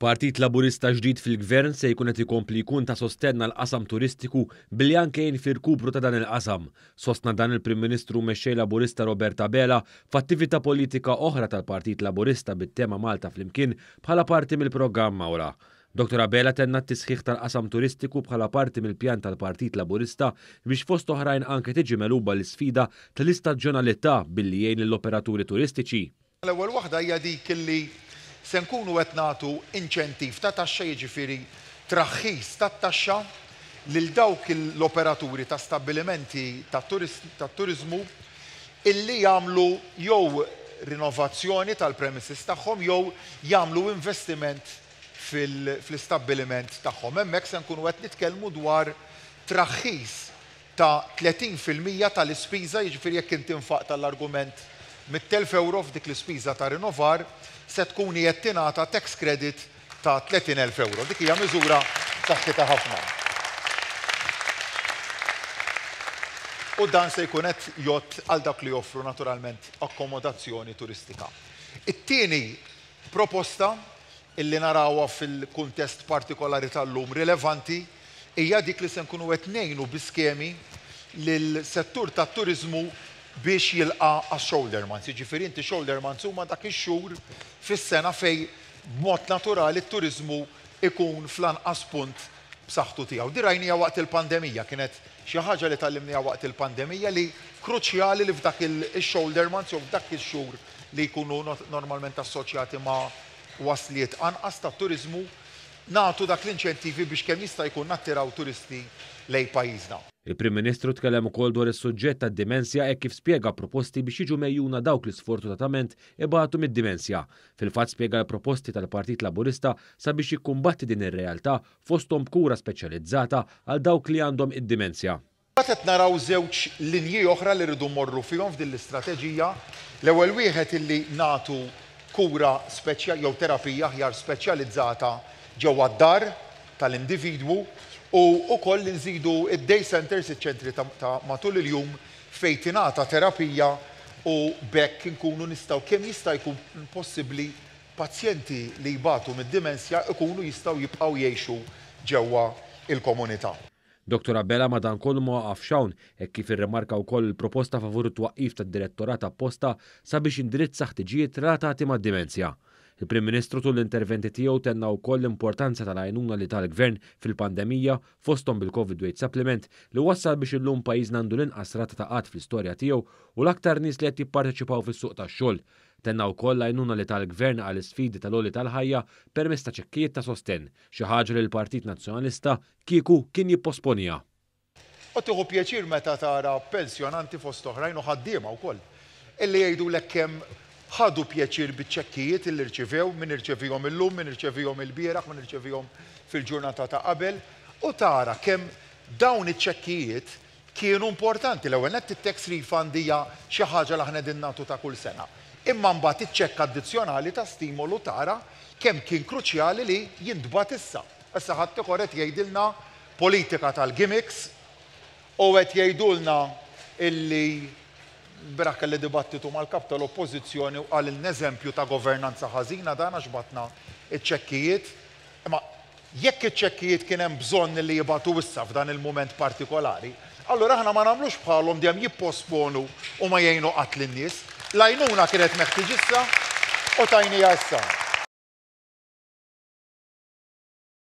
Partit Laburista ġdid fil-gvern se jkun qed ikompli jkun ta' sostenna l-qasam turistiku billi anke jinfirkupru ta' dan il-qasam. Sostna dan il-Prim Ministru mexxej Laburista Robert Abela f'attività politika oħra tal-Partit Laburista bit-tema Malta flimkien bħala parti mill-programm Mawra. Dr. Abela tenna t-tisħiħ tal-qasam turistiku bħala parti mill-pjan tal-Partit Laburista biex fost oħrajn anke tiġi meluba l-isfida tal-istaġġjonalità billi jgħin l-operaturi turistiċi. L-ewwel waħda hija dik illi se nkunu qed nagħtu inċentiv ta' taxxa, jiġifieri traħħis tat-taxxa lil dawk l-operaturi ta' stabbilimenti tat-turiżmu illi jagħmlu jew rinnovazzjoni tal-premises tagħhom jew jagħmlu investiment fl-istabbiliment tagħhom. Hemmhekk se nkunu qed nitkellmu dwar traħħis ta' 30% tal-ispiża, jiġifieri jekk inti infaq tal-argument €100,000 f'dik l-ispiża ta' rinnovar se tkun qed tingħata tax credit ta' €30,000. Dik hija miżura saħħitha ħafna. U dan se jkun qed jgħod għal dak li joffru naturalment akkomodazzjoni turistika. It-tieni proposta illi narawha fil-kuntest partikolari tal-lum rilevanti hija dik li se nkunu qed ngħinu bi skemi lill-settur tat-turiżmu biex jilqa' għax-shoulder months. Jiġifieri inti shoulder months huma dak ix-xhur fis-sena fejn b'mod naturali t-turiżmu ikun fl-anqas punt b'saħħtu tiegħu. Di rajnija waqt il-pandemija, kienet xi ħaġa li tallimniha waqt il-pandemija li kruċjali li f'dak il-shoulder months jew f'dak ix-xhur li jkunu normalment assoċjati ma' wasliet anqas tat-turiżmu nagħtu dak l-inċentivi biex kemm jista' jkun nattiraw turisti lejn pajjiżna. Il-Prim Ministru tkellem ukoll dwar is-suġġett tad-dimensja hekk kif spjega proposti biex jiġu mejjuna dawk li sfortunatament ibatu mid-dimensja. Fil-fatt spjega l-proposti tal-Partit Laburista sabiex jikkumbatti din ir-realtà fosthom kura speċjalizzata għal dawk li għandhom id-dimensja. Qed naraw żewġ linji oħra li rridu mmorru fihom f'din l-istrateġija. L-ewwel wieħed illi nagħtu kura jew terapija aħjar speċjalizzata ġewwa d-dar tal-individwu u wkoll nżidu id-day centers, iċ-ċentri ta' matul il-jum fejn tingħata terapija u bekk inkunu nistgħu kemm jista' jkun possibbli pazjenti li jbatu mid-dimensja ikunu jistgħu jibqgħu jgħixu ġewwa il-komunità. Dr. Abela madankollu ma waqafx hawn hekk kif irremarka wkoll il-proposta favur it-twaqqif tad-Direttorat apposta sabiex indirizza ħtiġijiet relatati mad-dimensja. Il-Prim Ministru tul l-interventi tiegħu tenna wkoll l-importanza tal-għajnuna li tal-Gvern fil-pandemija fosthom bil-COVID-Weight Supplement li wassal biex illum pajjiżna għandu l-inqas rata ta' qatt fl-istorja tiegħu u l-aktar nies li qed jipparteċipaw fis-suq tax-xogħol. Tenna wkoll l-għajnuna li tal-Gvern għal isfidi tal-għoli tal-ħajja permezz ta' ċekkijiet ta' sostenn, xi ħaġa li l-Partit Nazzjonalista kieku kien jipposponija. U tieħu pjaċir meta tara pensjonanti fost oħrajn u ħaddiema wkoll illi jgħidulek kemm ħadu pjaċir biċ-ċekkijiet illi rċevew, min irċevihom illum, min irċevihom il-bieraħ, min irċevihom fil-ġurnata ta' qabel, u tara kemm dawn iċ-ċekkijiet kienu importanti. L-ewwel nett it-tax refund hija xi ħaġa li aħna din nagħtu ta' kull sena. Imma mbagħad iċ-ċekk addizzjonali ta' stimolu tara kemm kien kruċjali li jintbagħat issa. Issa ħadd ieħor qed jgħidilna politika tal-gimmicks u qed jgħidulna illi biraħ kelli dibattitu mal-kap tal-oppożizzjoni u qal eżempju ta' governanza ħażina dan għax batna iċ-ċekkijiet. Imma jekk iċ-ċekkijiet kien hemm bżonn li jibgħatu issa f'dan il-mument partikolari, allura aħna ma nagħmlux bħalhom dejjem jipposponu u ma jgħinu qatt lin-nies. L-għajnuna kienet meħtieġ issa u tajnija issa.